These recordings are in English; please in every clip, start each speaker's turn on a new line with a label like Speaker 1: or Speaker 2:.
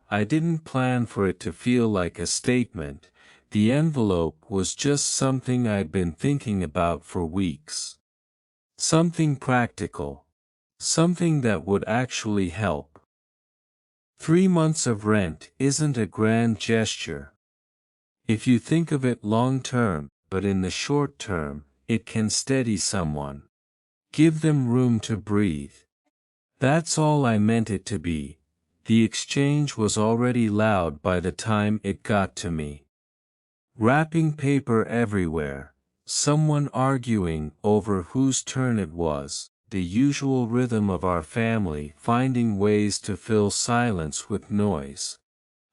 Speaker 1: I didn't plan for it to feel like a statement. The envelope was just something I'd been thinking about for weeks. Something practical. Something that would actually help. 3 months of rent isn't a grand gesture. If you think of it long term, but in the short term, it can steady someone. Give them room to breathe. That's all I meant it to be. The exchange was already loud by the time it got to me. Wrapping paper everywhere, someone arguing over whose turn it was, the usual rhythm of our family finding ways to fill silence with noise.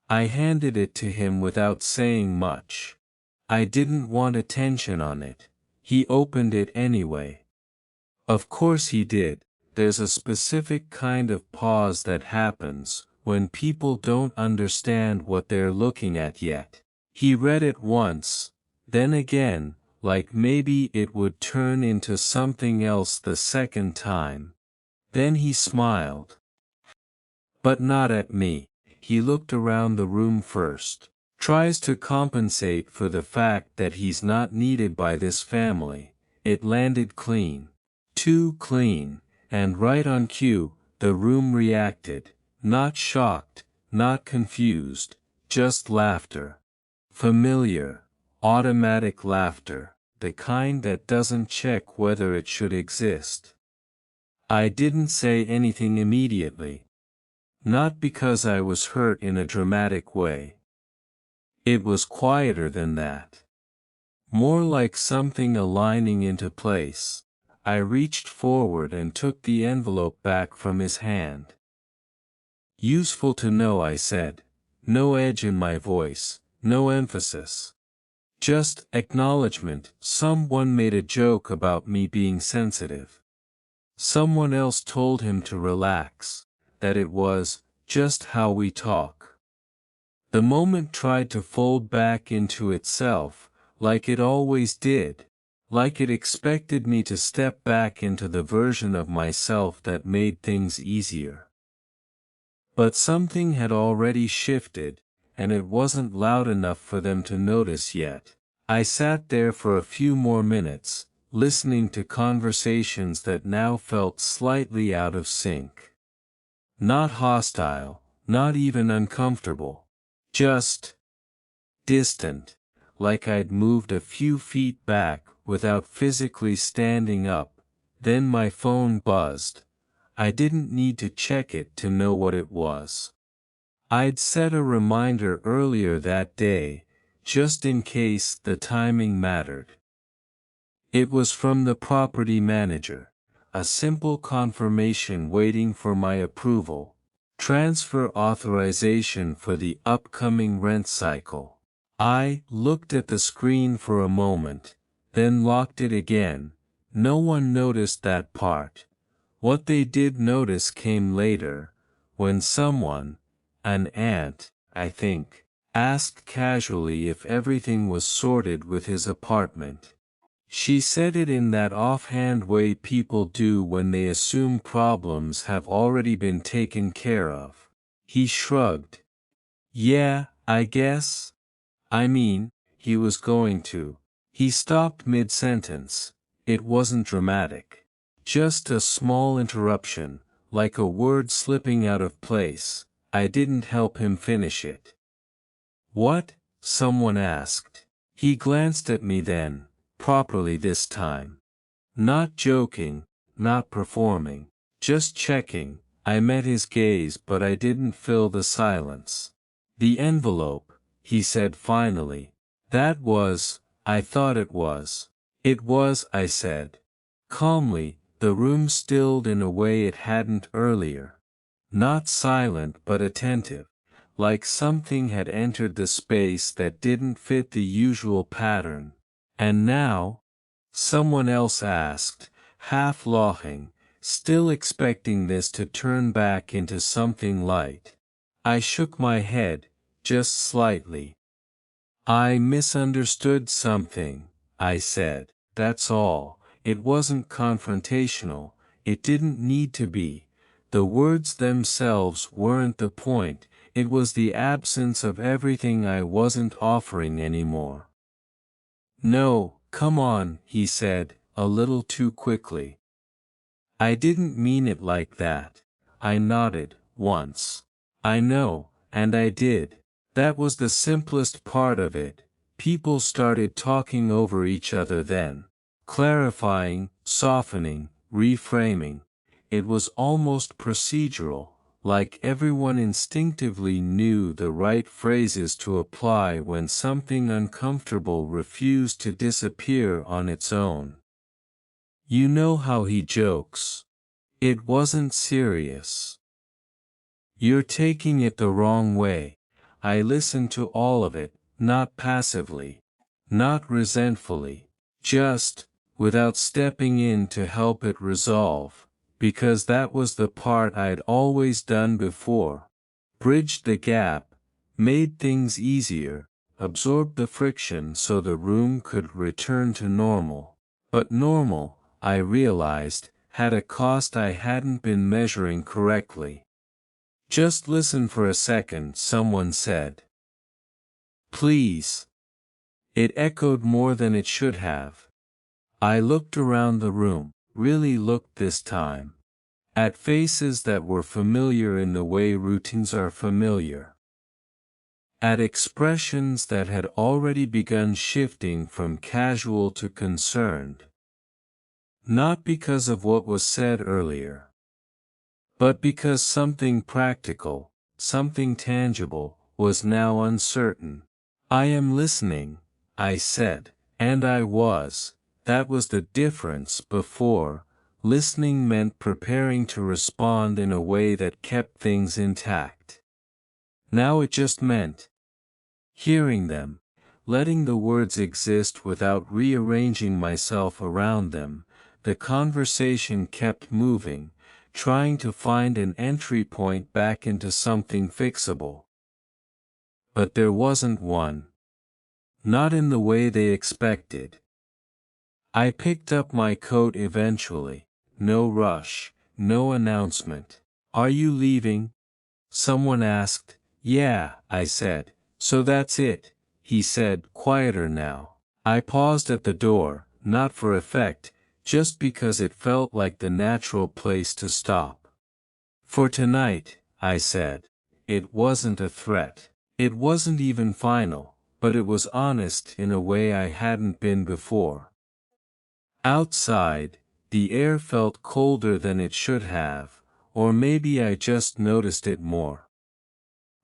Speaker 1: I handed it to him without saying much. I didn't want attention on it. He opened it anyway. Of course he did. There's a specific kind of pause that happens when people don't understand what they're looking at yet. He read it once, then again, like maybe it would turn into something else the second time. Then he smiled. But not at me. He looked around the room first. Tries to compensate for the fact that he's not needed by this family. It landed clean. Too clean, and right on cue, the room reacted. Not shocked, not confused, just laughter. Familiar, automatic laughter, the kind that doesn't check whether it should exist. I didn't say anything immediately. Not because I was hurt in a dramatic way. It was quieter than that. More like something aligning into place. I reached forward and took the envelope back from his hand. Useful to know, I said. No edge in my voice, no emphasis. Just acknowledgement. Someone made a joke about me being sensitive. Someone else told him to relax, that it was just how we talk. The moment tried to fold back into itself, like it always did, like it expected me to step back into the version of myself that made things easier. But something had already shifted, and it wasn't loud enough for them to notice yet. I sat there for a few more minutes, listening to conversations that now felt slightly out of sync. Not hostile, not even uncomfortable. Just distant, like I'd moved a few feet back without physically standing up. Then my phone buzzed. I didn't need to check it to know what it was. I'd set a reminder earlier that day, just in case the timing mattered. It was from the property manager, a simple confirmation waiting for my approval. Transfer authorization for the upcoming rent cycle. I looked at the screen for a moment, then locked it again. No one noticed that part. What they did notice came later, when someone, an aunt, I think, asked casually if everything was sorted with his apartment. She said it in that offhand way people do when they assume problems have already been taken care of. He shrugged. Yeah, I guess. I mean, he was going to. He stopped mid-sentence. It wasn't dramatic. Just a small interruption, like a word slipping out of place. I didn't help him finish it. What? Someone asked. He glanced at me then. Properly this time. Not joking, not performing, just checking. I met his gaze but I didn't fill the silence. The envelope, he said finally. That was, I thought it was. It was, I said. Calmly, the room stilled in a way it hadn't earlier. Not silent but attentive. Like something had entered the space that didn't fit the usual pattern. And now? Someone else asked, half laughing, still expecting this to turn back into something light. I shook my head, just slightly. I misunderstood something, I said, that's all. It wasn't confrontational, it didn't need to be. The words themselves weren't the point, It was the absence of everything I wasn't offering anymore. "No, come on," he said, a little too quickly. "I didn't mean it like that." I nodded, once. "I know, and I did." That was the simplest part of it. People started talking over each other then. Clarifying, softening, reframing. It was almost procedural, like everyone instinctively knew the right phrases to apply when something uncomfortable refused to disappear on its own. "You know how he jokes. It wasn't serious. You're taking it the wrong way." I listened to all of it, not passively, not resentfully, just, without stepping in to help it resolve, because that was the part I'd always done before. Bridged the gap, made things easier, absorbed the friction so the room could return to normal. But normal, I realized, had a cost I hadn't been measuring correctly. "Just listen for a second," someone said. "Please." It echoed more than it should have. I looked around the room, really looked this time. At faces that were familiar in the way routines are familiar. At expressions that had already begun shifting from casual to concerned. Not because of what was said earlier, but because something practical, something tangible, was now uncertain. "I am listening," I said, and I was. That was the difference. Before, listening meant preparing to respond in a way that kept things intact. Now it just meant hearing them, letting the words exist without rearranging myself around them. The conversation kept moving, trying to find an entry point back into something fixable. But there wasn't one. Not in the way they expected. I picked up my coat eventually. No rush, no announcement. "Are you leaving?" someone asked. "Yeah," I said. "So that's it," he said, quieter now. I paused at the door, not for effect, just because it felt like the natural place to stop. "For tonight," I said. It wasn't a threat. It wasn't even final, but it was honest in a way I hadn't been before. Outside, the air felt colder than it should have, or maybe I just noticed it more.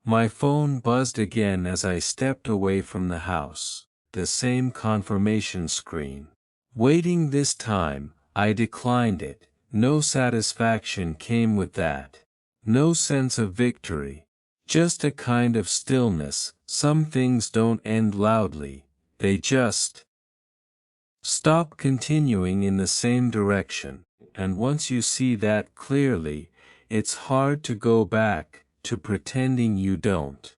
Speaker 1: My phone buzzed again as I stepped away from the house. The same confirmation screen. Waiting this time, I declined it. No satisfaction came with that. No sense of victory. Just a kind of stillness. Some things don't end loudly, they just stop continuing in the same direction, and once you see that clearly, it's hard to go back to pretending you don't.